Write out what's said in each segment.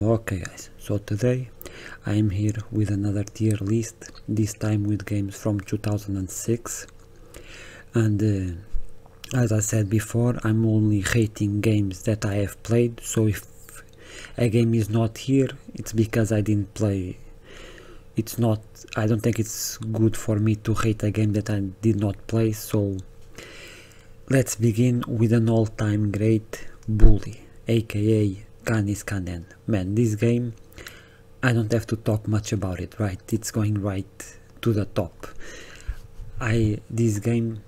Okay guys, so today I'm here with another tier list, this time with games from 2006, and as I said before, I'm only rating games that I have played, so if a game is not here, it's because I didn't play. I don't think it's good for me to rate a game that I did not play, so let's begin with an all-time great, Bully, aka Canis Canen. Man, this game, I don't have to talk much about it, right? It's going right to the top. This game,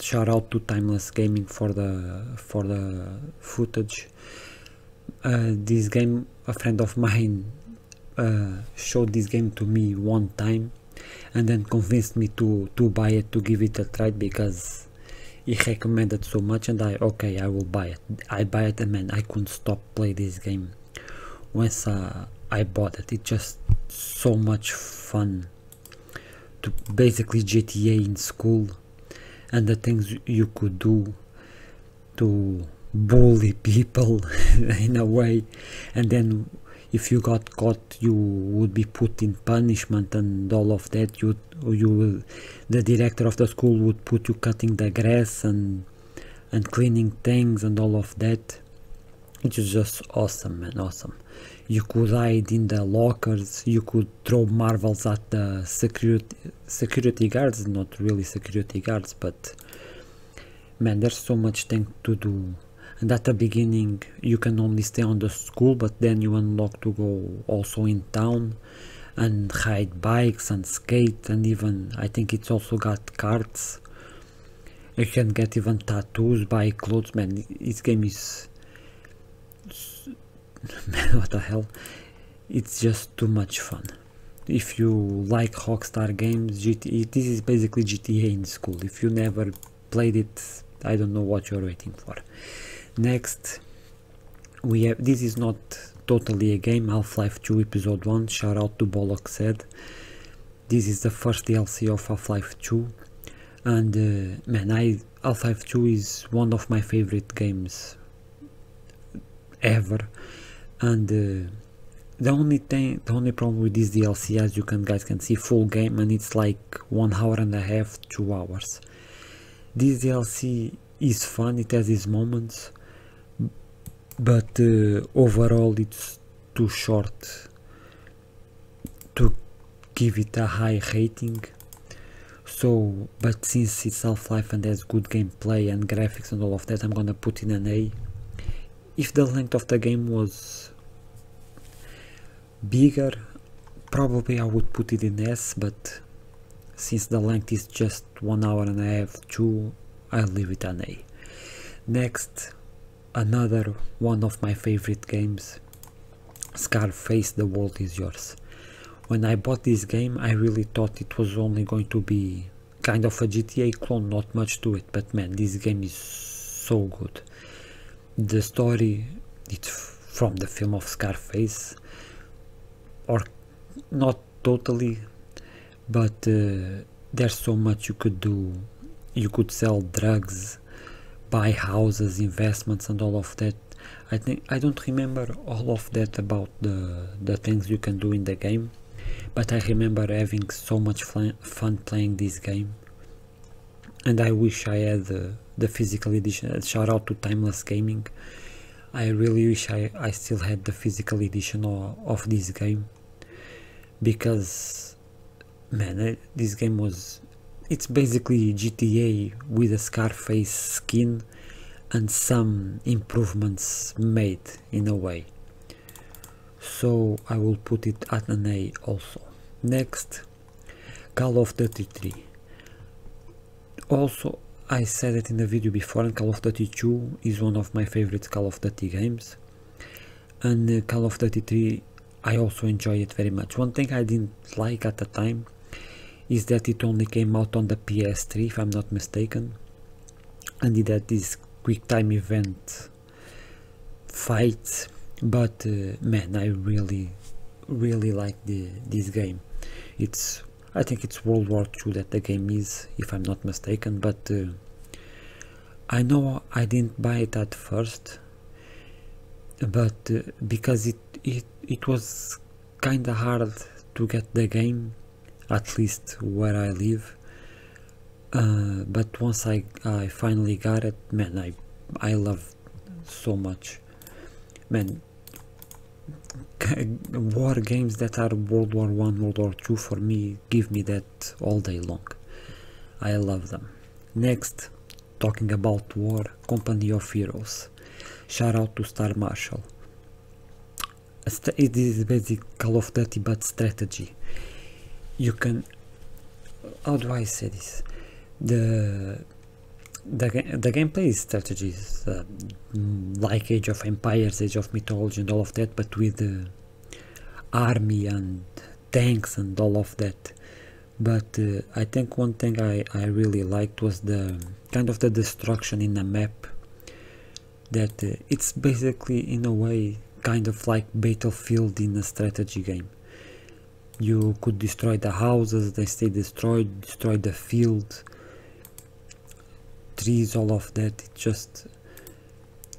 shout out to Timeless Gaming for the footage. This game, a friend of mine showed this game to me one time, and then convinced me to buy it, to give it a try, because he recommended so much, and I will buy it. I buy it, and man, I couldn't stop play this game once I bought it. It's just so much fun. To basically GTA in school, and the things you could do to bully people in a way, and then if you got caught you would be put in punishment and all of that. The director of the school would put you cutting the grass and cleaning things and all of that. It was just awesome, man, awesome. You could hide in the lockers, you could throw marbles at the security guards, not really security guards, but man, there's so much thing to do. And at the beginning you can only stay on the school, but then you unlock to go also in town and ride bikes and skate, and even I think it's also got carts. You can get even tattoos, buy clothes. Man, this game is man, what the hell, it's just too much fun. If you like Rockstar games, this is basically GTA in school. If you never played it, I don't know what you're waiting for. Next we have, this is not totally a game, Half-Life 2 Episode 1, shout out to Bollock said. This is the first DLC of Half-Life 2, and man, Half-Life 2 is one of my favorite games ever. And the only problem with this DLC, as you guys can see, full game, and it's like 1 hour and a half, 2 hours. This DLC is fun, it has its moments, but overall it's too short to give it a high rating. So, but since it's Half-Life and has good gameplay and graphics and all of that, I'm gonna put in an A. If the length of the game was bigger, probably I would put it in S, but since the length is just 1 hour and a half, 2, I'll leave it an A. Next, another one of my favorite games, Scarface: The World Is Yours. When I bought this game, I really thought it was only going to be kind of a GTA clone, not much to it, but man, this game is so good. The story, it's from the film of Scarface, or not totally, but there's so much you could do. You could sell drugs, buy houses, investments and all of that. I don't remember all of that about the things you can do in the game, but I remember having so much fun playing this game, and I wish I had the physical edition. Shout out to Timeless Gaming. I really wish I still had the physical edition of this game, because man, this game was, it's basically GTA with a Scarface skin and some improvements made in a way. So I will put it at an A also. Next, Call of Duty 3. Also, I said it in the video before, and Call of Duty 2 is one of my favorite Call of Duty games, and Call of Duty 3, I also enjoy it very much. One thing I didn't like at the time is that it only came out on the PS3, if I'm not mistaken, and it had this quick time event fights, but man, I really like this game. I think it's World War II that the game is, if I'm not mistaken, but I know I didn't buy it at first, but because it was kind of hard to get the game, at least where I live. But once I finally got it, man, I love so much, man. War games that are World War One, World War Two, for me, give me that all day long. I love them. Next, talking about war, Company of Heroes. Shout out to Star Marshal. It is basic Call of Duty but strategy. You can, how do I say this? The gameplay is strategies, like Age of Empires, Age of Mythology and all of that, but with the army and tanks and all of that. But I think one thing I really liked was the kind of the destruction in the map, that it's basically in a way kind of like Battlefield in a strategy game. You could destroy the houses, they stay destroyed, destroy the field, trees, all of that. It's just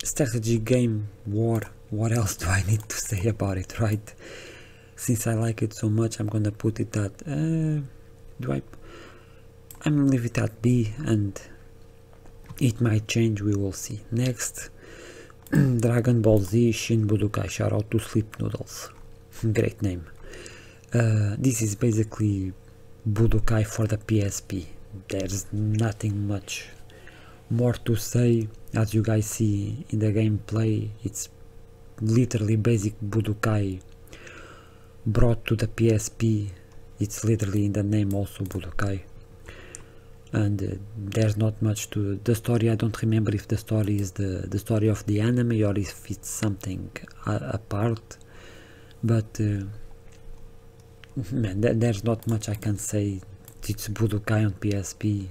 strategy game, war. What else do I need to say about it, right? Since I like it so much, I'm gonna put it at I'm gonna leave it at B, and it might change, we will see. Next, Dragon Ball Z Shin Budokai. Shout out to Sleep Noodles, great name. This is basically Budokai for the PSP. There's nothing much more to say. As you guys see in the gameplay, it's literally basic Budokai brought to the PSP. It's literally in the name also, Budokai. And there's not much to the story. I don't remember if the story is the story of the anime or if it's something apart, but man, there's not much I can say. It's Budokai on PSP,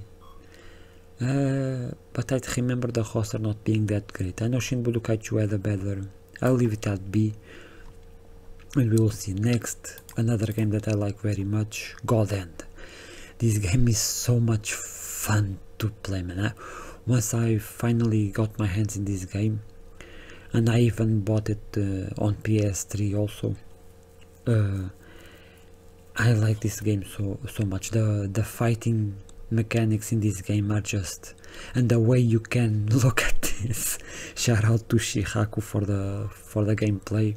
but I remember the roster not being that great. I know Shin Budokai 2 had a better. I'll leave it at B, and we will see. Next, another game that I like very much, God Hand. This game is so much fun to play, man. Once I finally got my hands in this game, and I even bought it on PS3 also, I like this game so much. The fighting mechanics in this game are just, and the way you can look at this. Shout out to Shihaku for the gameplay.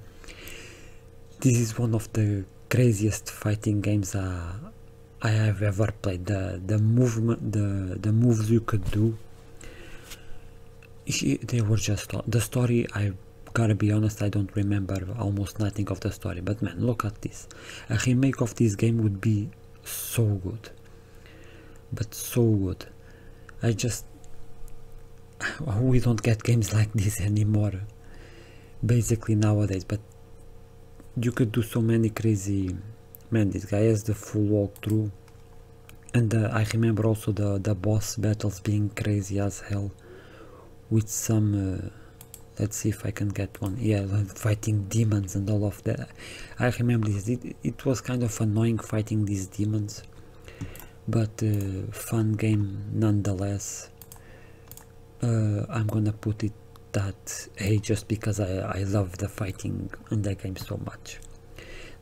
This is one of the craziest fighting games I have ever played. The movement, the moves you could do, they were just, the story, I gotta be honest, I don't remember almost nothing of the story, but man, look at this. A remake of this game would be so good, but so good. We don't get games like this anymore basically nowadays, but you could do so many crazy. Man, this guy has the full walkthrough, and I remember also the boss battles being crazy as hell, with some let's see if I can get one. Yeah, fighting demons and all of that. I remember this. It was kind of annoying fighting these demons, but fun game nonetheless. I'm gonna put it at A just because I love the fighting in that game so much.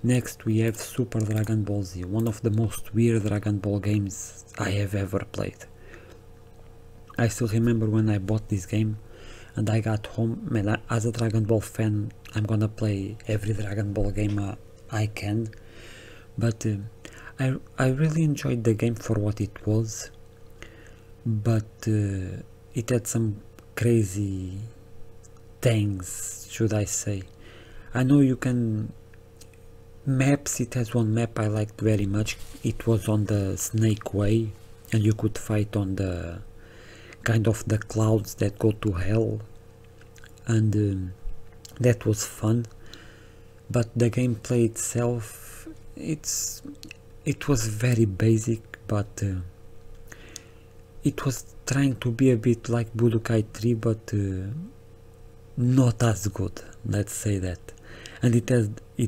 Next we have Super Dragon Ball Z, one of the most weird Dragon Ball games I have ever played. I still remember when I bought this game and I got home, man, as a Dragon Ball fan, I'm gonna play every Dragon Ball game I can, but I really enjoyed the game for what it was, but it had some crazy things, should I say. I know you can maps, it has one map I liked very much. It was on the Snake Way, and you could fight on the kind of the clouds that go to hell, and that was fun. But the gameplay itself, it was very basic, but it was trying to be a bit like Budokai 3, but not as good, let's say that. And it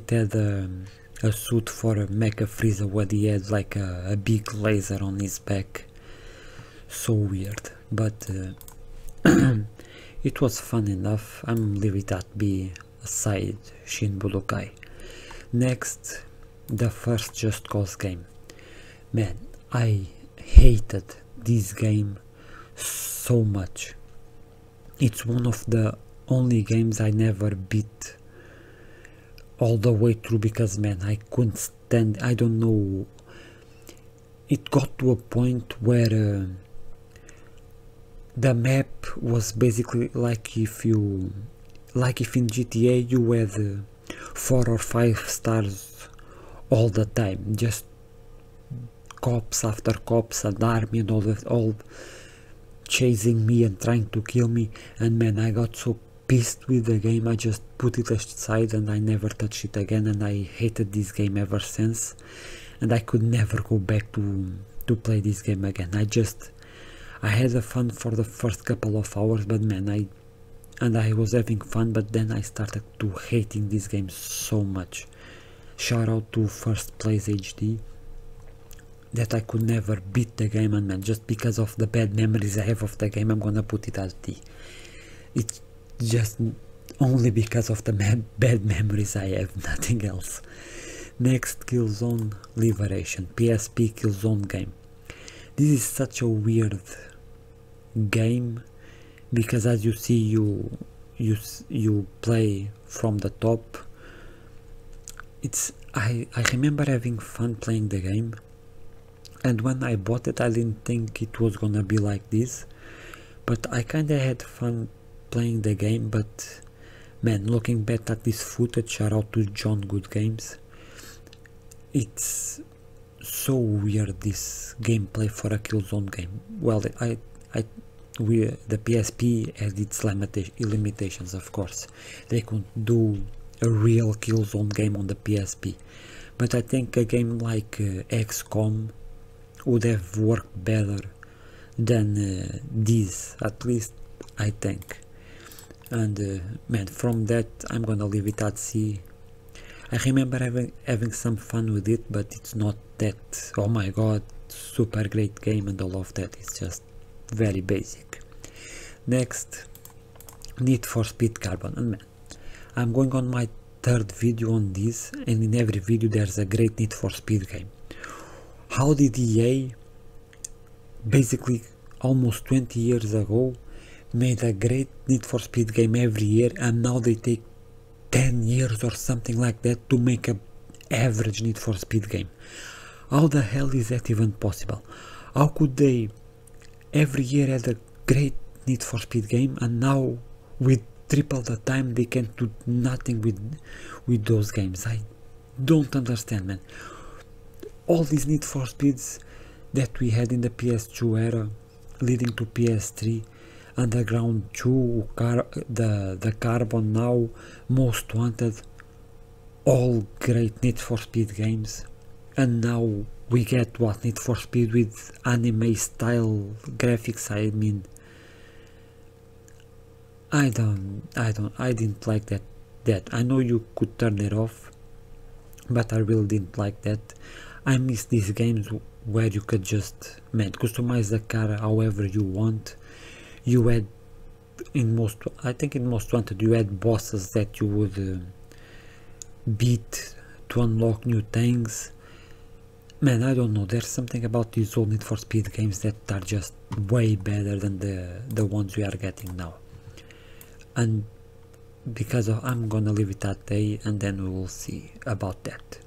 had a suit for Mecha Frieza where he had like a big laser on his back. So weird, but it was fun enough. I'm leaving it at B aside Shin Budokai. Next, the first Just Cause game. Man, I hated this game so much. It's one of the only games I never beat all the way through because, man, I couldn't stand. I don't know, it got to a point where the map was basically like if in GTA you had 4 or 5 stars all the time, just cops after cops, an army and all chasing me and trying to kill me. And man, I got so pissed with the game, I just put it aside and I never touched it again, and I hated this game ever since, and I could never go back to play this game again. I had a fun for the first couple of hours, but man, I was having fun, but then I started to hating this game so much. Shout out to First Place HD, that I could never beat the game, and man, just because of the bad memories I have of the game, I'm gonna put it as D. It's just only because of the bad memories I have, nothing else. Next, Killzone Liberation, PSP Killzone game. This is such a weird game because, as you see, you play from the top. I remember having fun playing the game, and when I bought it I didn't think it was gonna be like this, but I kinda had fun playing the game. But man, looking back at this footage, shout out to John Good Games, it's so weird, this gameplay for a Killzone game. Well, the PSP had its limitations, of course. They couldn't do a real Killzone game on the PSP, but I think a game like XCOM would have worked better than this, at least I think. And man, from that I'm gonna leave it at C. I remember having some fun with it, but it's not that, oh my god, super great game and all of that. It's just very basic. Next, Need for Speed Carbon. And man, I'm going on my 3rd video on this, and in every video there's a great Need for Speed game. How did EA, basically almost 20 years ago, made a great Need for Speed game every year, and now they take 10 years or something like that to make a average Need for Speed game? How the hell is that even possible? How could they every year had a great Need for Speed game, and now with triple the time they can do nothing with those games? I don't understand, man. All these Need for Speeds that we had in the PS2 era leading to PS3, Underground 2, the Carbon now, Most Wanted, all great Need for Speed games, and now we get what, Need for Speed with anime style graphics. I mean, I didn't like that. I know you could turn it off, but I really didn't like that. I miss these games where you could just, man, customize the car however you want. You had I think in Most Wanted you had bosses that you would beat to unlock new things. Man, I don't know, there's something about these old Need for Speed games that are just way better than the ones we are getting now. And because I'm gonna leave it at A, and then we will see about that.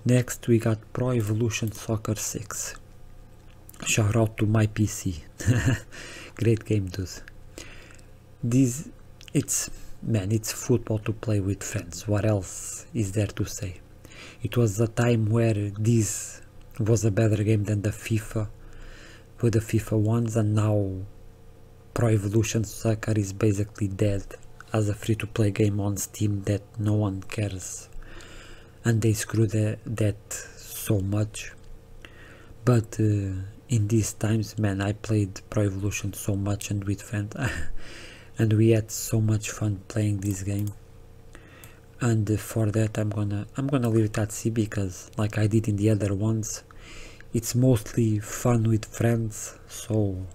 Next we got Pro Evolution Soccer 6. Shout out to my PC. Great game, dude. It's football to play with friends. What else is there to say? It was a time where this was a better game than the FIFA, with the FIFA ones, and now Pro Evolution Soccer is basically dead as a free-to-play game on Steam that no one cares, and they screw that so much. But in these times, man, I played Pro Evolution so much and with friends, and we had so much fun playing this game. And for that I'm gonna leave it at C, because like I did in the other ones, it's mostly fun with friends, so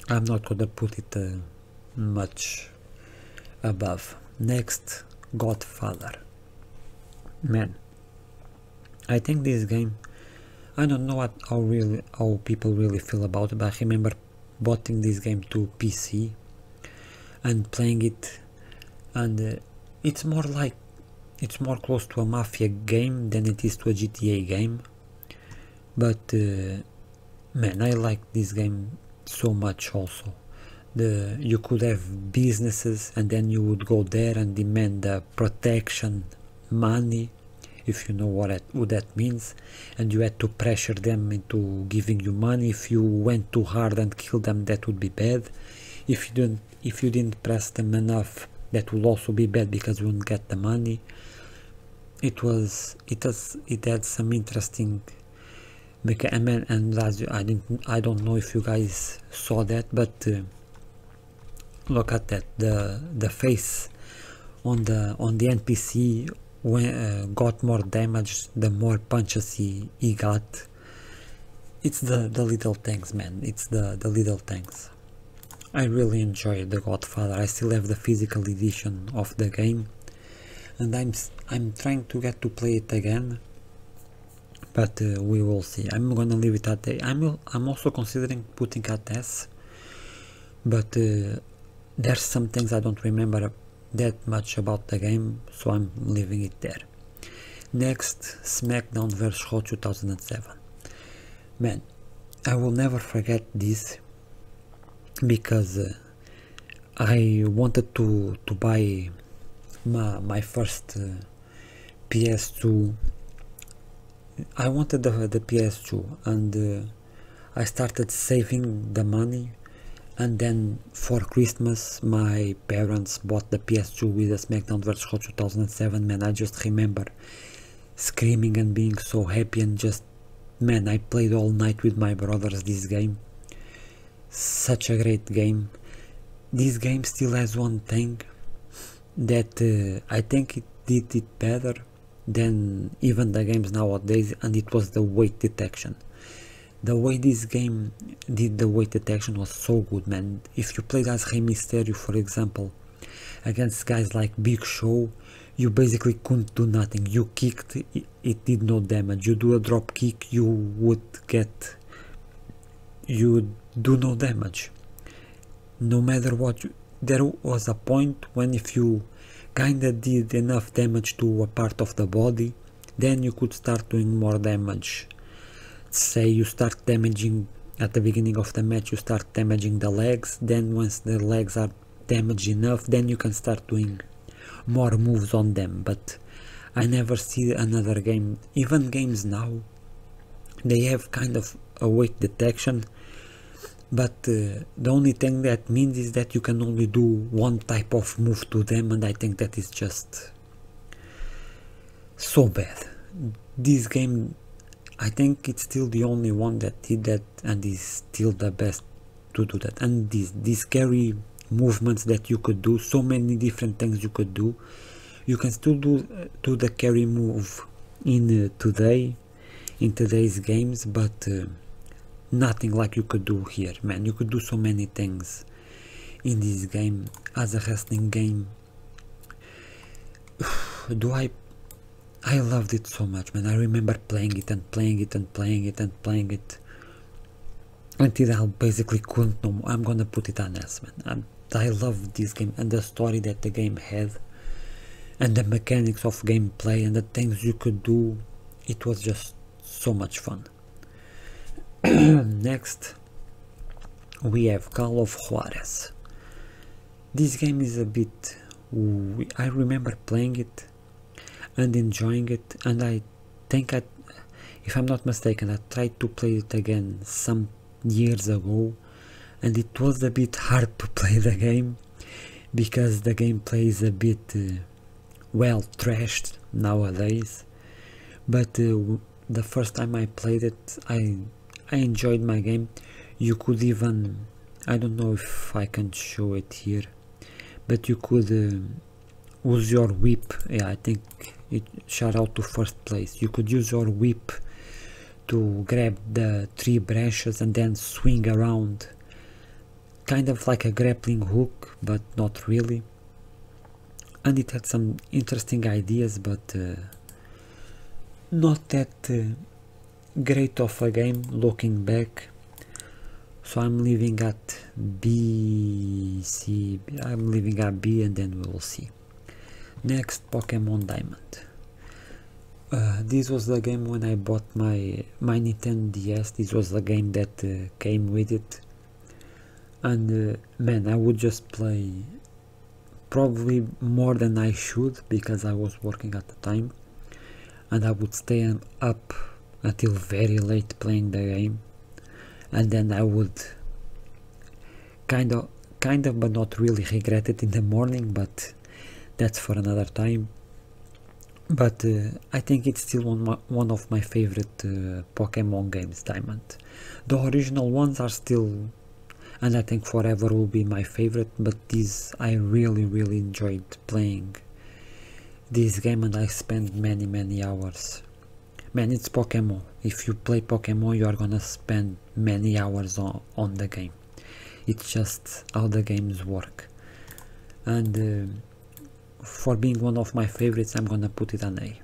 I'm not gonna put it much above. Next, Godfather. Man, I think this game, I don't know how people really feel about it, but I remember bought this game to PC and playing it, and it's more close to a Mafia game than it is to a GTA game. But man, I like this game so much also. You could have businesses and then you would go there and demand the protection money, if you know what that means, and you had to pressure them into giving you money. If you went too hard and killed them, that would be bad. If you didn't press them enough, that would also be bad because you wouldn't get the money. It had some interesting and I don't know if you guys saw that, but look at that, the face on the NPC got more damage the more punches he got. It's the little things, man. It's the little things. I really enjoy The Godfather. I still have the physical edition of the game, and I'm trying to get to play it again, but we will see. I'm gonna leave it at A. I'm also considering putting at S, but there's some things I don't remember that much about the game, so I'm leaving it there. Next, SmackDown vs Raw 2007. Man, I will never forget this because I wanted to buy my first PS2. I wanted the PS2, and I started saving the money, and then for Christmas my parents bought the PS2 with the SmackDown vs Raw 2007. Man, I just remember screaming and being so happy, and just, man, I played all night with my brothers this game. Such a great game. This game still has one thing that I think it did it better than even the games nowadays, and it was the weight detection. The way this game did the weight detection was so good, man. If you played as Rey Mysterio, for example, against guys like Big Show, you basically couldn't do nothing. You kicked, it did no damage. You do a drop kick, you do no damage. No matter what, there was a point when if you kinda did enough damage to a part of the body, then you could start doing more damage. Say you start damaging at the beginning of the match, you start damaging the legs, then once the legs are damaged enough, then you can start doing more moves on them. But I never see another game, even games now, they have kind of a weight detection, but the only thing that means is that you can only do one type of move to them, and I think that is just so bad. This game, I think it's still the only one that did that, and is still the best to do that. And these scary movements that you could do, so many different things you could do. You can still do the carry move in today's games, but nothing like you could do here, man. You could do so many things in this game. As a wrestling game, I loved it so much, man. I remember playing it and playing it and playing it and playing it until I basically couldn't no more. I'm gonna put it on S, man. I love this game and the story that the game had, and the mechanics of gameplay and the things you could do. It was just so much fun. Next, we have Call of Juarez. This game is a bit... I remember playing it and enjoying it, and I think, if I'm not mistaken, I tried to play it again some years ago, and it was a bit hard to play the game because the gameplay is a bit well trashed nowadays. But the first time I played it, I enjoyed my game. You could even, I don't know if I can show it here, but you could use your whip. Yeah, I think shout out to first place. You could use your whip to grab the 3 branches and then swing around, kind of like a grappling hook, but not really. and it had some interesting ideas, but not that great of a game looking back. So I'm leaving at B, C. I'm leaving at B, and then we'll see. Next, Pokemon Diamond. This was the game when I bought my Nintendo DS. This was the game that came with it, and man, I would just play probably more than I should because I was working at the time, and I would stay up until very late playing the game, and then I would kind of but not really regret it in the morning, but that's for another time. But I think it's still one of my favorite Pokemon games, Diamond. The original ones are still, and I think forever will be my favorite, but these I really enjoyed playing this game, and I spent many hours. Man, it's Pokemon. If you play Pokemon, you are gonna spend many hours on the game. It's just how the games work, and for being one of my favorites, I'm gonna put it an A.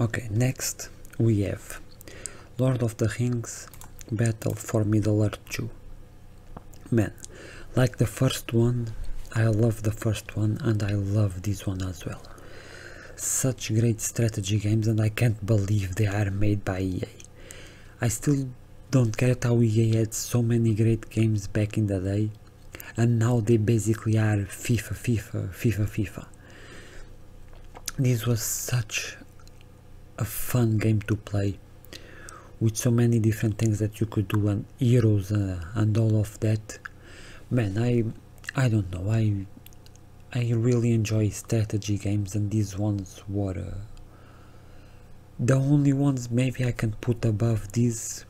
Okay, next we have Lord of the Rings Battle for Middle-earth 2. Man, like the first one, I love the first one, and I love this one as well. Such great strategy games, and I can't believe they are made by EA. I still don't get how EA had so many great games back in the day, and now they basically are FIFA. This was such a fun game to play, with so many different things that you could do, and heroes and all of that. Man, I don't know, I really enjoy strategy games, and these ones were the only ones maybe I can put above these.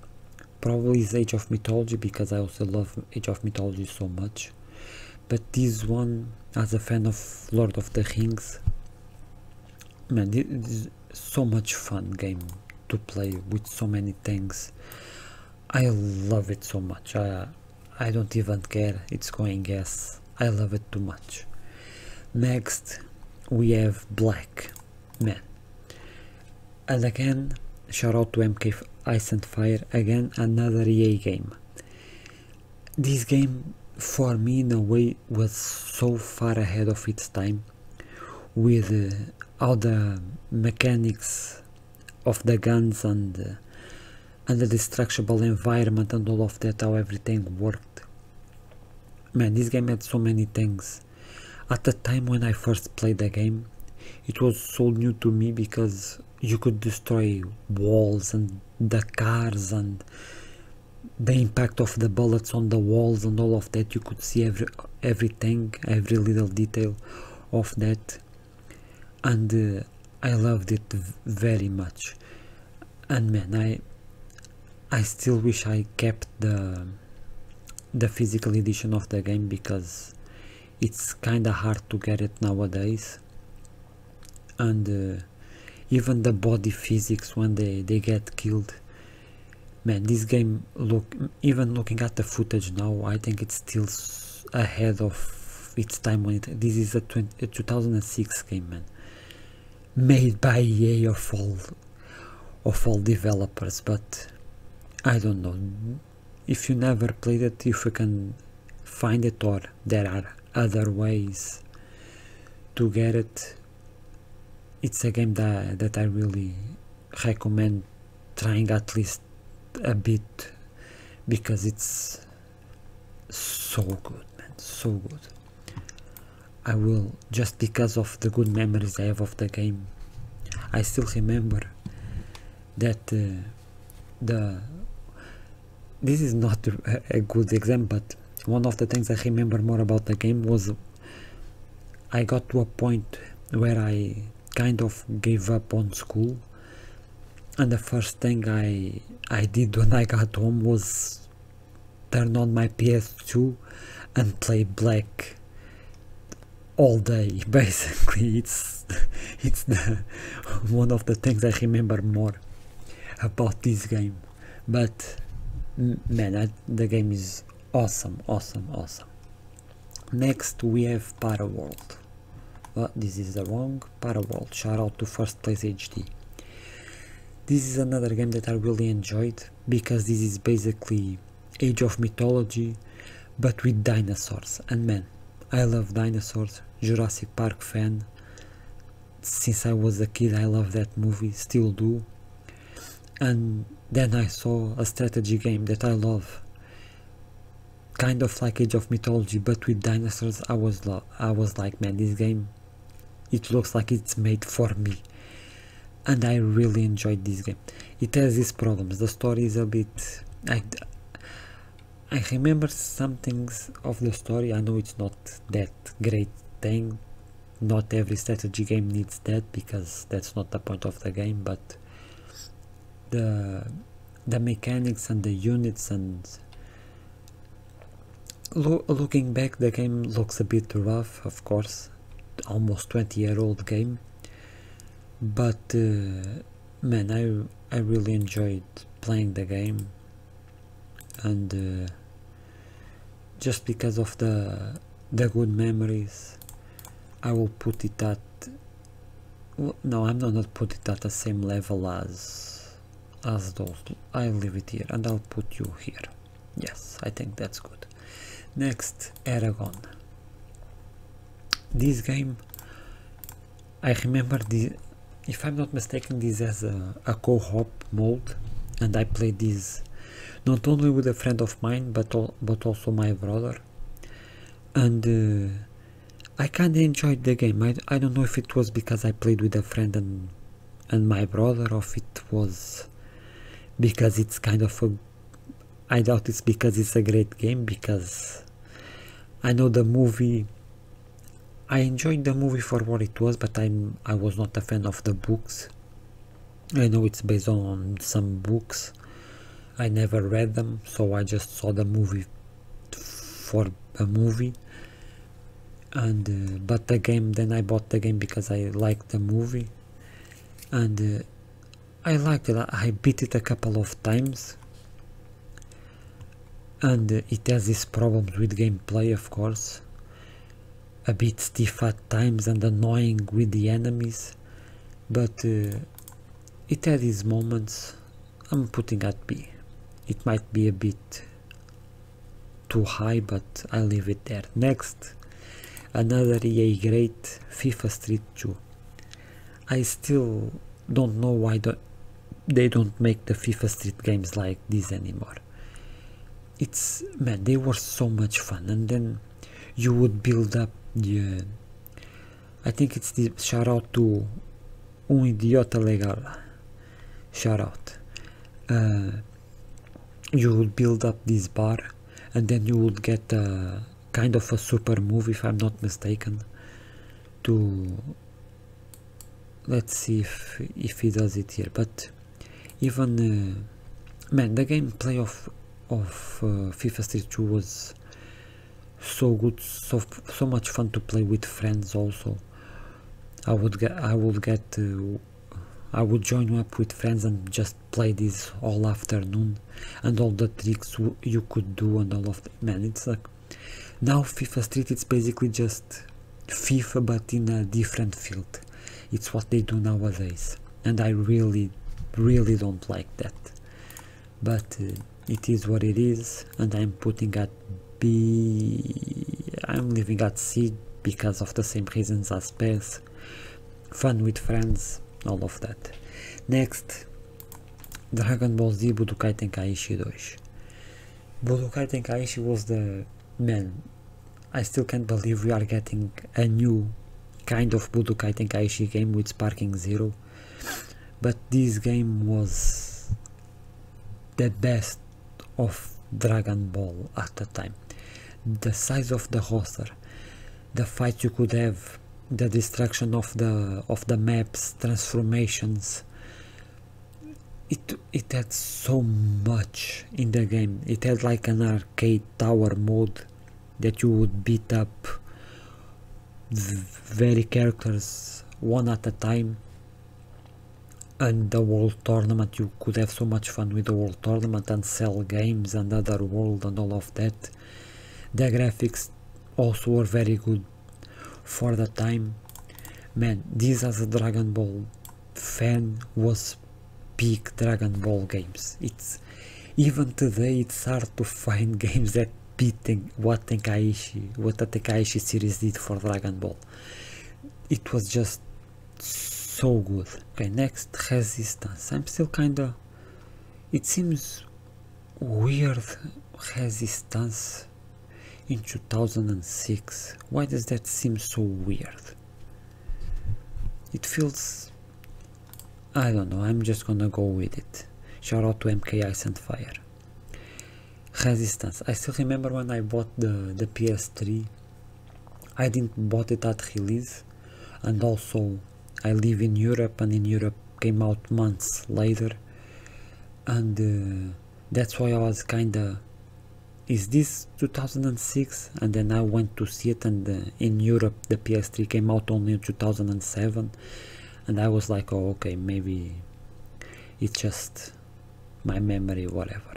Probably is Age of Mythology, because I also love Age of Mythology so much. But this one, as a fan of Lord of the Rings, man, it is so much fun game to play with so many things. I love it so much. I don't even care it's going yes. I love it too much. Next we have Black, man, and again shout out to MK Ice and Fire, again another EA game. This game for me in a way was so far ahead of its time, with all the mechanics of the guns and the destructible environment and all of that, how everything worked. Man, this game had so many things. At the time when I first played the game, it was so new to me because you could destroy walls and the cars, and the impact of the bullets on the walls and all of that. You could see everything, every little detail of that, and I loved it very much. And man, I still wish I kept the physical edition of the game, because it's kinda hard to get it nowadays, and even the body physics when they get killed. Man, this game, even looking at the footage now, I think it's still ahead of its time. This is a 2006 game, man, made by EA of all developers. But I don't know, if you never played it, if you can find it, or there are other ways to get it, it's a game that I really recommend trying at least a bit, because it's so good, man, so good. I will, just because of the good memories I have of the game. I still remember that this is not a good example, but one of the things I remember more about the game was I got to a point where I kind of gave up on school, and the first thing I did when I got home was turn on my PS2 and play Black all day. Basically, it's one of the things I remember more about this game. But man, the game is awesome. Next we have Paraworld. Well, this is the wrong Paraworld. Shout out to First Place HD. This is another game that I really enjoyed because this is basically Age of Mythology but with dinosaurs, and man, I love dinosaurs. Jurassic Park fan. Since I was a kid I love that movie, still do. And then I saw a strategy game that I love, kind of like Age of Mythology but with dinosaurs. I was like, man, this game, it looks like it's made for me, and I really enjoyed this game. It has its problems. The story is a bit, I remember some things of the story. I know it's not that great thing, not every strategy game needs that because that's not the point of the game, but the mechanics and the units, and looking back, the game looks a bit rough, of course, almost 20-year-old game, but man, I really enjoyed playing the game, and just because of the good memories, I will put it at, no, I'm not put it at the same level as those. I'll leave it here and I'll put you here. Yes, I think that's good. Next, Eragon. This game, I remember this, if I'm not mistaken, this has a co-op mode, and I played this not only with a friend of mine but also my brother, and I kinda enjoyed the game. I don't know if it was because I played with a friend and my brother, or if it was because it's kind of a, I doubt it's because it's a great game, because I know the movie, I enjoyed the movie for what it was, but I was not a fan of the books. I know it's based on some books, I never read them, so I just saw the movie for a movie. And but the game, then I bought the game because I liked the movie, and I liked it. I beat it a couple of times, and it has these problems with gameplay, of course, a bit stiff at times and annoying with the enemies, but it had these moments. I'm putting at B. It might be a bit too high, but I'll leave it there. Next, another EA great, FIFA Street 2. I still don't know why they don't make the FIFA Street games like this anymore. It's, man, they were so much fun, and then you would build up the, I think it's the shout out to Un Idiota Legal, shout out. You would build up this bar, and then you would get a kind of a super move, if I'm not mistaken, to, let's see if he does it here. But even man, the gameplay of FIFA Street 2 was so good, so much fun to play with friends. Also, I would join up with friends and just play this all afternoon, and all the tricks you could do and all of that. Man, it's like, now FIFA Street, it's basically just FIFA but in a different field. It's what they do nowadays, and I really don't like that, but it is what it is, and I'm putting at B. I'm leaving at C because of the same reasons as PES. Fun with friends, all of that. Next, Dragon Ball Z Budokai Tenkaichi 2. Budokai Tenkaichi was the, man, I still can't believe we are getting a new kind of Budokai Tenkaichi game with Sparking Zero, but this game was the best of Dragon Ball at the time. The size of the roster, the fights you could have, the destruction of the maps, transformations, it had so much in the game. It had like an arcade tower mode that you would beat up very characters one at a time, and the world tournament, you could have so much fun with the world tournament and sell games and other world and all of that. The graphics also were very good for the time. Man, this as a Dragon Ball fan was peak Dragon Ball games. It's even today it's hard to find games that beat what the Tenkaichi series did for Dragon Ball. It was just so good. Okay, next, Resistance. I'm still kinda, it seems weird, Resistance in 2006. Why does that seem so weird? It feels, I don't know, I'm just gonna go with it. Shout out to MK Ice and Fire. Resistance. I still remember when I bought the PS3. I didn't bought it at release, and also I live in Europe, and in Europe came out months later, and that's why I was kinda, is this 2006? And then I went to see it, and in Europe the PS3 came out only in 2007, and I was like, oh okay, maybe it's just my memory, whatever.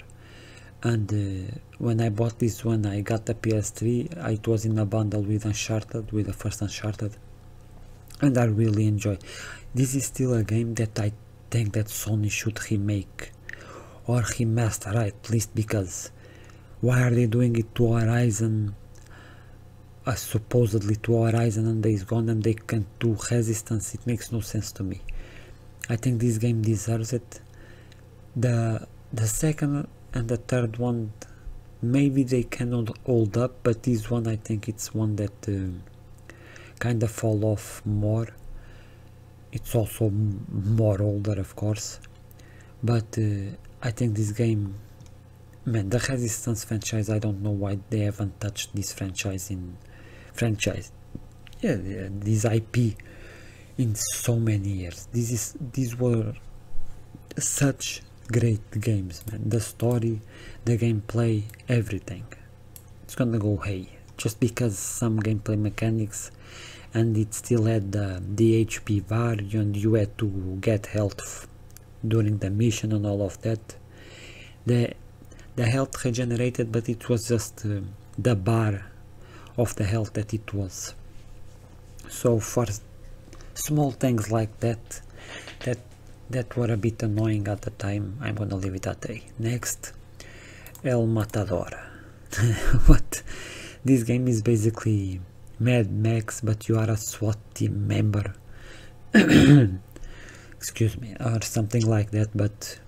And when I bought this one, I got the PS3, it was in a bundle with Uncharted, with the first Uncharted, and I really enjoy. This is still a game that I think that Sony should remake or remaster, at least, because why are they doing it to Horizon, supposedly to Horizon and Days Gone, and they can't do Resistance? It makes no sense to me. I think this game deserves it. The second and the third one, maybe they cannot hold up, but this one, I think it's one that kind of fall off more. It's also more older, of course, but I think this game, man, the Resistance franchise, I don't know why they haven't touched this franchise, this IP in so many years. These were such great games, man. The story, the gameplay, everything. It's gonna go hey, just because some gameplay mechanics, and it still had the HP bar, and you had to get health during the mission and all of that. The health regenerated, but it was just the bar of the health that it was. So for small things like that were a bit annoying at the time, I'm gonna leave it at A. Next, El Matador. What? This game is basically Mad Max, but you are a SWAT team member. Excuse me, or something like that. But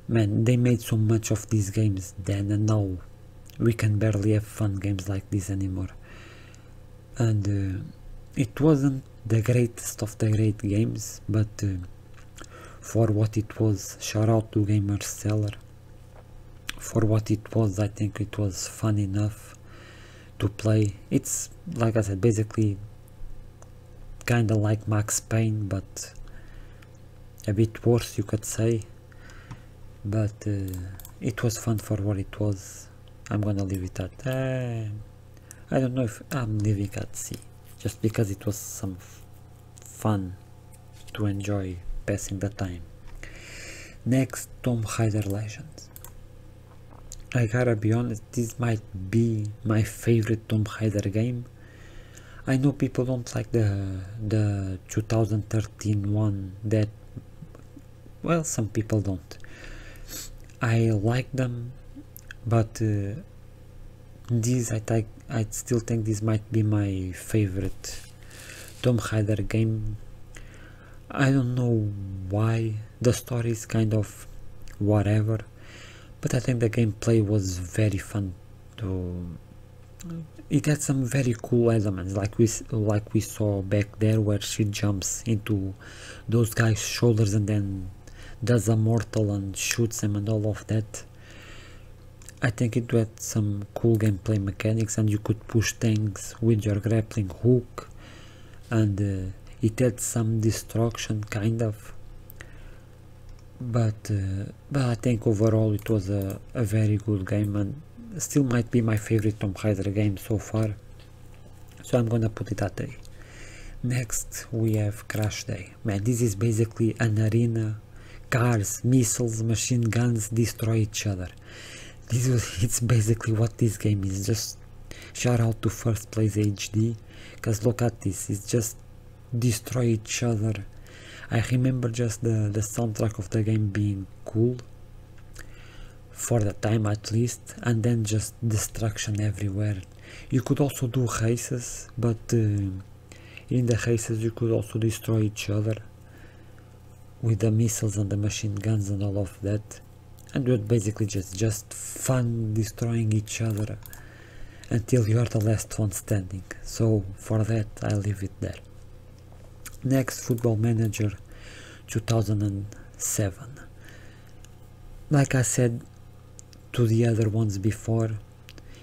man, they made so much of these games then, and now we can barely have fun games like this anymore. And it wasn't the greatest of the great games, but for what it was, shout out to Gamer Seller. For what it was, I think it was fun enough to play. It's, like I said, basically kinda like Max Payne, but a bit worse, you could say. But it was fun for what it was. I'm gonna leave it at I don't know if I'm leaving at C, just because it was some fun to enjoy passing the time. Next, Tomb Raider Legends. I gotta be honest, this might be my favorite Tomb Raider game. I know people don't like the 2013 one, that, well, some people don't. I like them, but this, I still think this might be my favorite Tomb Raider game. I don't know why. The story is kind of whatever, but I think the gameplay was very fun. It had some very cool elements, like we saw back there, where she jumps into those guys' shoulders and then does a mortal and shoots them and all of that. I think it had some cool gameplay mechanics, and you could push things with your grappling hook, and it had some destruction, kind of. But I think overall it was a very good game, and still might be my favorite Tomb Raider game so far. So I'm gonna put it at A. Next we have Crash Day. Man, this is basically an arena. Cars, missiles, machine guns destroy each other. It's basically what this game is. Just shout out to First Place HD, because look at this. It's just destroy each other. I remember just the soundtrack of the game being cool, for the time at least, and then just destruction everywhere. You could also do races, but in the races you could also destroy each other with the missiles and the machine guns and all of that, and it was basically just fun destroying each other until you are the last one standing. So for that I leave it there. Next, Football Manager 2007. Like I said to the other ones before,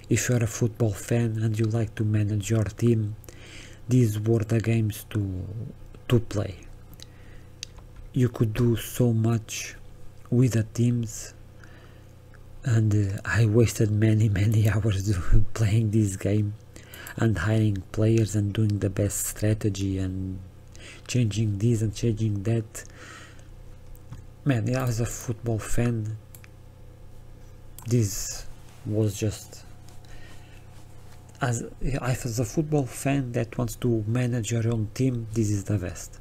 if you're a football fan and you like to manage your team, these were the games to play. You could do so much with the teams, and I wasted many hours playing this game and hiring players and doing the best strategy and changing this and changing that. Man, as a football fan, this was just, as a football fan that wants to manage your own team, this is the best.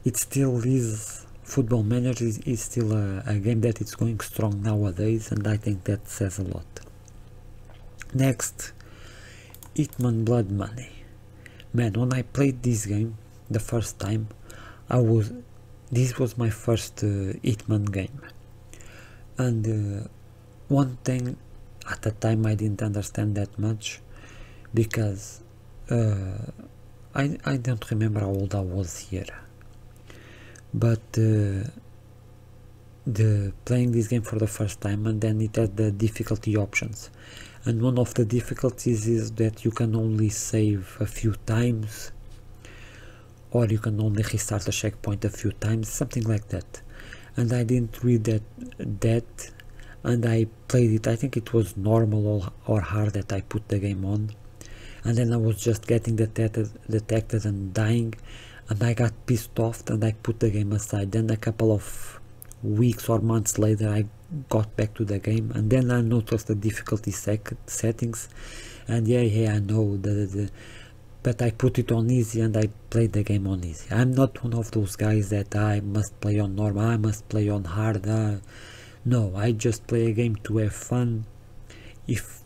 It still is. Football Manager is still a game that is going strong nowadays, and I think that says a lot. Next, Hitman Blood Money. Man, when I played this game the first time, this was my first Hitman game, and one thing at the time I didn't understand that much, because I don't remember how old I was here, but playing this game for the first time, and then it had the difficulty options, and one of the difficulties is that you can only save a few times, or you can only restart a checkpoint a few times, something like that. And I didn't read that, and I played it. I think it was normal or hard that I put the game on, and then I was just getting detected and dying, and I got pissed off and I put the game aside. Then a couple of weeks or months later I got back to the game, and then I noticed the difficulty settings, and yeah I know but I put it on easy and I played the game on easy. I'm not one of those guys that I must play on normal, I must play on hard. No, I just play a game to have fun. If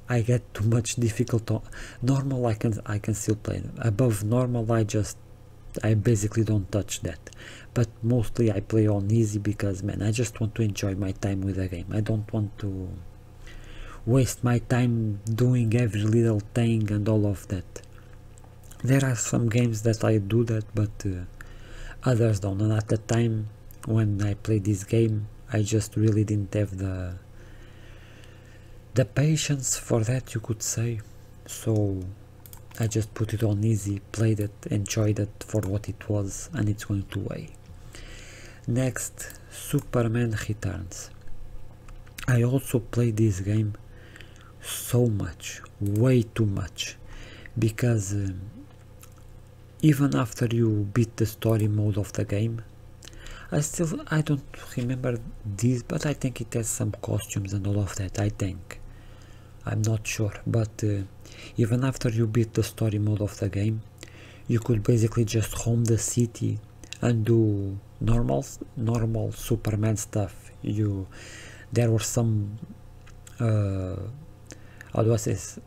I get too much difficult on normal, I can still play. Above normal, I basically don't touch that. But mostly I play on easy because, man, I just want to enjoy my time with the game. I don't want to waste my time doing every little thing and all of that. There are some games that I do that, but others don't. And at the time when I played this game, I just really didn't have the patience for that, you could say. So I just put it on easy, played it, enjoyed it for what it was, and it's going to away. Next, Superman Returns. I also played this game so much, way too much, because even after you beat the story mode of the game, I don't remember this, but I think it has some costumes and all of that, I think. I'm not sure, but even after you beat the story mode of the game, you could basically just roam the city and do normal Superman stuff. There were some how do I say this?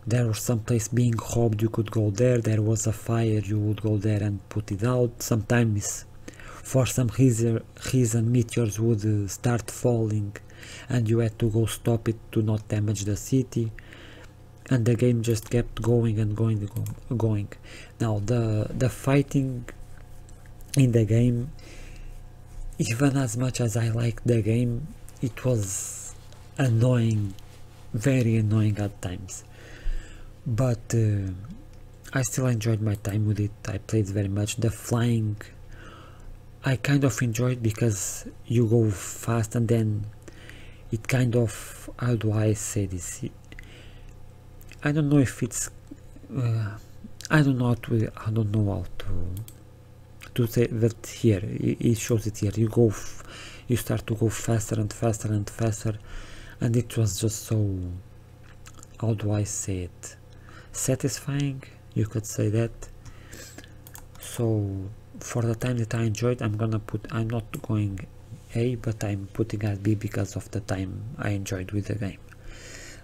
There was some place being robbed, you could go there. There was a fire, you would go there and put it out. Sometimes for some reason meteors would start falling and you had to go stop it to not damage the city, and the game just kept going and going. Now the fighting in the game, even as much as I liked the game, it was annoying, very annoying at times, but I still enjoyed my time with it. I played very much. The flying I kind of enjoyed because you go fast, and then it kind of, how do I say this, I don't know if it's I don't know how to say that here. It shows it here. You start to go faster and faster and faster, and it was just so, how do I say it, satisfying, you could say that. So for the time that I enjoyed, I'm not going A, but I'm putting at B because of the time I enjoyed with the game.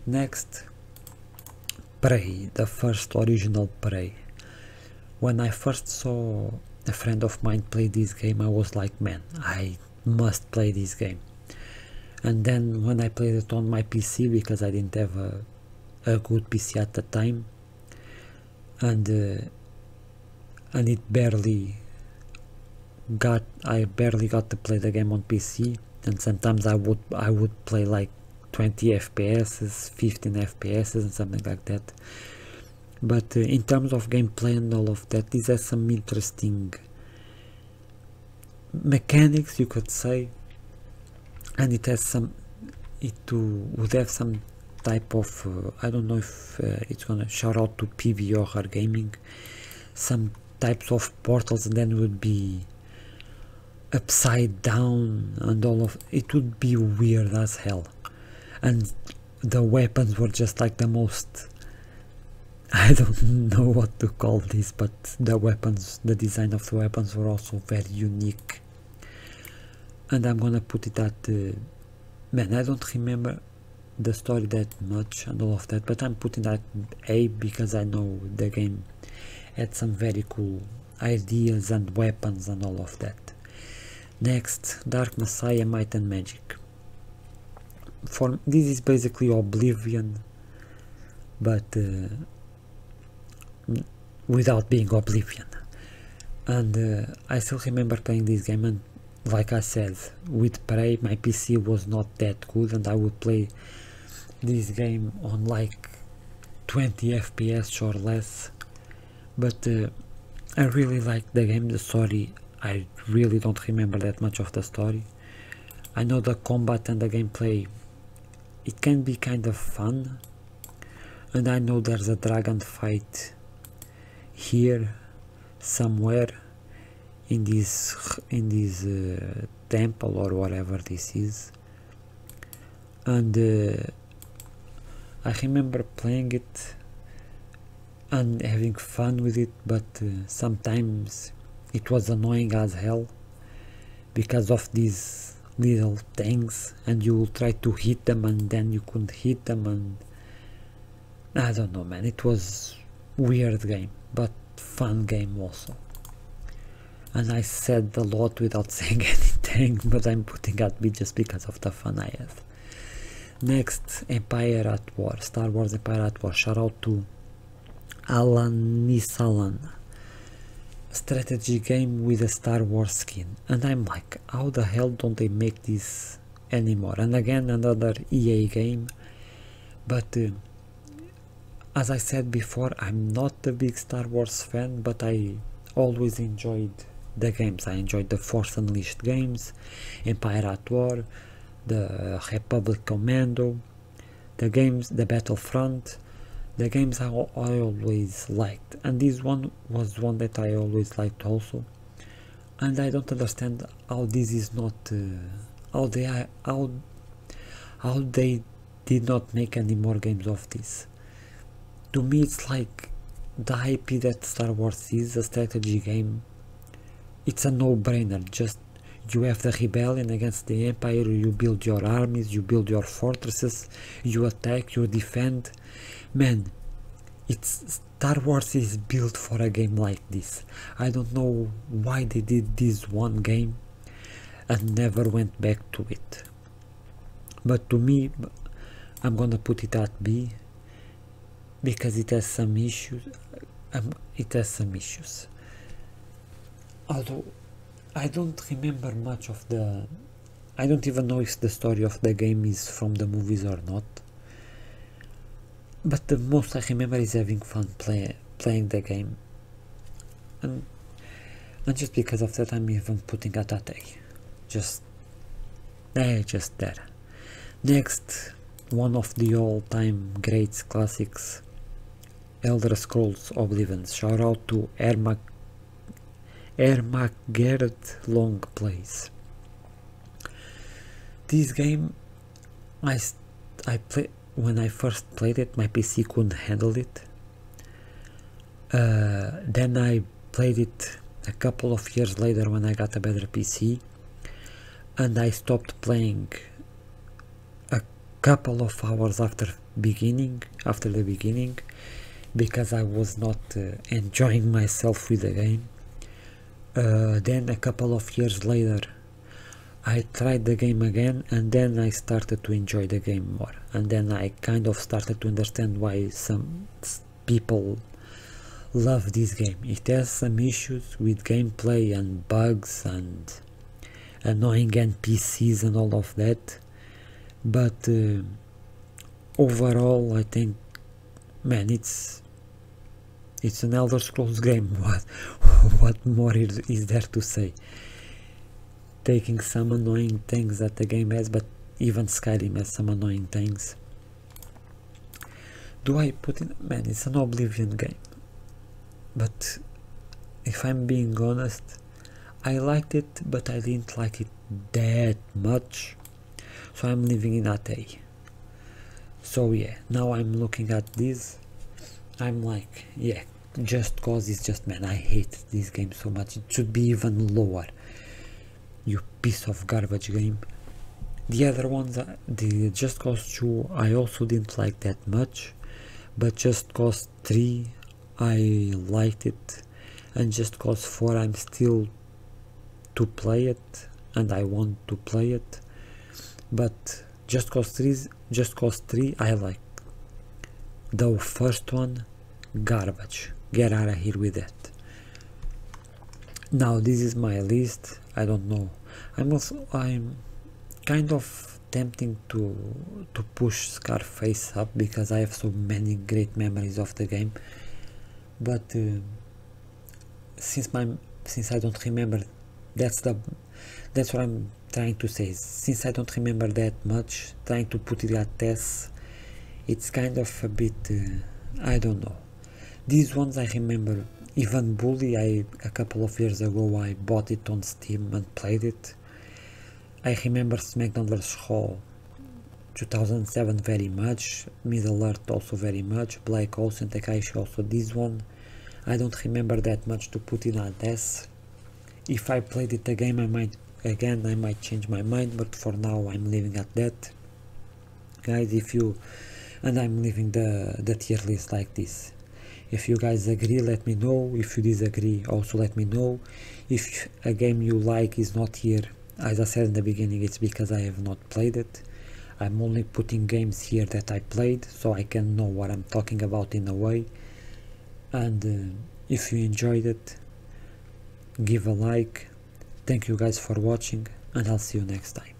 Next, Prey, the first original Prey. When I first saw a friend of mine play this game, I was like, man, I must play this game. And then when I played it on my PC, because I didn't have a good PC at the time, and I barely got to play the game on PC, and sometimes I would play like 20 FPS, 15 FPS and something like that. But in terms of gameplay and all of that, this has some interesting mechanics, you could say, and it would have some type of I don't know if it's gonna shout out to PV Horror Gaming, some types of portals, and then would be upside down and all of it would be weird as hell, and the weapons were just like the most, I don't know what to call this, but the design of the weapons were also very unique. And I'm gonna put it at man, I don't remember the story that much and all of that, but I'm putting that A because I know the game had some very cool ideas and weapons and all of that. Next, Dark Messiah, Might and Magic. This is basically Oblivion, but without being Oblivion. And I still remember playing this game, and like I said, with Prey, my PC was not that good, and I would play this game on like 20 FPS or less. But I really liked the game. The story, I really don't remember that much of the story. I know the combat and the gameplay, it can be kind of fun, and I know there's a dragon fight here somewhere in this temple or whatever this is, and I remember playing it and having fun with it, but sometimes it was annoying as hell because of these little things, and you will try to hit them and then you couldn't hit them, and I don't know, man, it was weird game, but fun game also. And I said a lot without saying anything, but I'm putting at B just because of the fun I had. Next, Empire at War, Star Wars Empire at War. Shout out to Alan Nisalan. Strategy game with a Star Wars skin. And I'm like, how the hell don't they make this anymore? And again, another EA game. But as I said before, I'm not a big Star Wars fan, but I always enjoyed the games. I enjoyed the Force Unleashed games, Empire at War, the Republic Commando, the games, the Battlefront, the games I always liked, and this one was one that I always liked also. And I don't understand how this is not how they did not make any more games of this. To me, it's like the IP that Star Wars is, a strategy game. It's a no-brainer. Just you have the rebellion against the Empire, you build your armies, you build your fortresses, you attack, you defend. Man, Star Wars is built for a game like this. I don't know why they did this one game and never went back to it. But to me, I'm gonna put it at B because it has some issues. Although I don't remember much of I don't even know if the story of the game is from the movies or not. But the most I remember is having fun playing the game, and just because of that, I'm even putting it at A. Just there. Next, one of the all-time greats, classics, Elder Scrolls Oblivion. Shout out to Ermagerd Long Plays. This game, I played. When I first played it, my PC couldn't handle it. Then I played it a couple of years later when I got a better PC, and I stopped playing a couple of hours after the beginning, because I was not enjoying myself with the game. Then a couple of years later I tried the game again, and then I started to enjoy the game more, and then I kind of started to understand why some people love this game. It has some issues with gameplay and bugs and annoying NPCs and all of that, but overall I think, man, it's an Elder Scrolls game. What more is there to say? Taking some annoying things that the game has, but even Skyrim has some annoying things. Do I put in, man, it's an Oblivion game, but if I'm being honest, I liked it, but I didn't like it that much, so I'm leaving it at A. So yeah, now I'm looking at this, I'm like, yeah, Just Cause is just, man, I hate this game so much. It should be even lower, you piece of garbage game. The other ones, the Just Cause 2, I also didn't like that much, but Just Cause 3, I liked it, and Just Cause 4, I'm still to play it, and I want to play it, but Just Cause 3, I like. The first one, garbage. Get out of here with that. Now this is my list. I don't know. I'm kind of tempting to push Scarface up because I have so many great memories of the game, but since I don't remember, that's what I'm trying to say. Since I don't remember that much, trying to put it at S, it's kind of a bit, I don't know. These ones I remember. Even Bully, a couple of years ago I bought it on Steam and played it. I remember SmackDown vs. Raw 2007 very much, Middle Earth also very much, Black Ops and Takaishi also. This one I don't remember that much to put it on S. If I played it again I might change my mind, but for now I'm leaving at that. Guys, I'm leaving the tier list like this. If you guys agree, let me know. If you disagree, also let me know. If a game you like is not here, as I said in the beginning, it's because I have not played it. I'm only putting games here that I played, so I can know what I'm talking about in a way. And if you enjoyed it, give a like. Thank you guys for watching, and I'll see you next time.